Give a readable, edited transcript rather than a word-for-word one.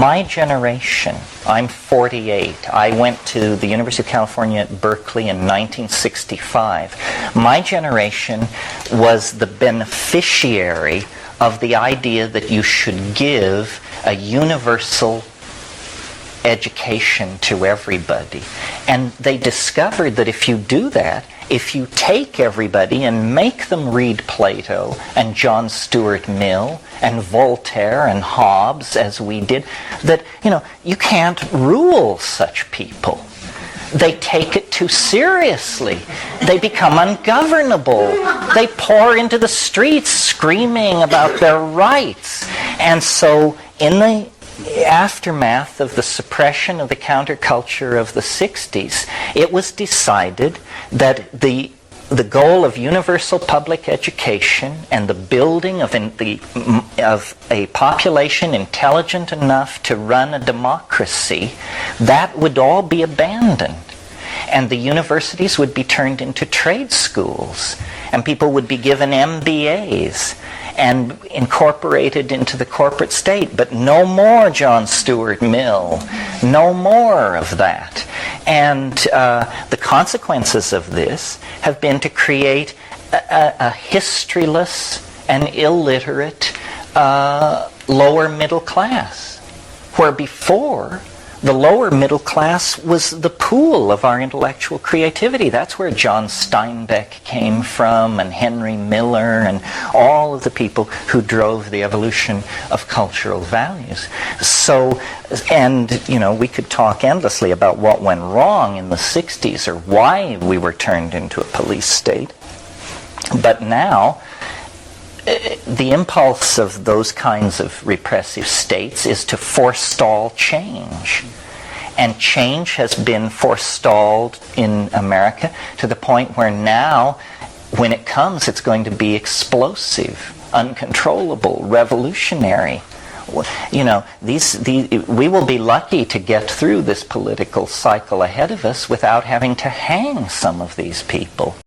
My generation, I'm 48. I went to the University of California at Berkeley in 1965. My generation was the beneficiary of the idea that you should give a universal education to everybody. And they discovered that if you do that, if you take everybody and make them read Plato and John Stuart Mill and Voltaire and Hobbes, as we did, that, you can't rule such people. They take it too seriously. They become ungovernable. They pour into the streets screaming about their rights. And so in the aftermath of the suppression of the counterculture of the 60s, it was decided that the goal of universal public education and the building of a population intelligent enough to run a democracy, that would all be abandoned. And the universities would be turned into trade schools, and people would be given MBAs and incorporated into the corporate state. But no more John Stuart Mill, no more of that. And the consequences of this have been to create a historyless and illiterate lower middle class, where before the lower middle class was the pool of our intellectual creativity. That's where John Steinbeck came from, and Henry Miller, and all of the people who drove the evolution of cultural values. So, and, we could talk endlessly about what went wrong in the 60s or why we were turned into a police state. But now, the impulse of those kinds of repressive states is to forestall change. And change has been forestalled in America to the point where now, when it comes, it's going to be explosive, uncontrollable, revolutionary. We will be lucky to get through this political cycle ahead of us without having to hang some of these people.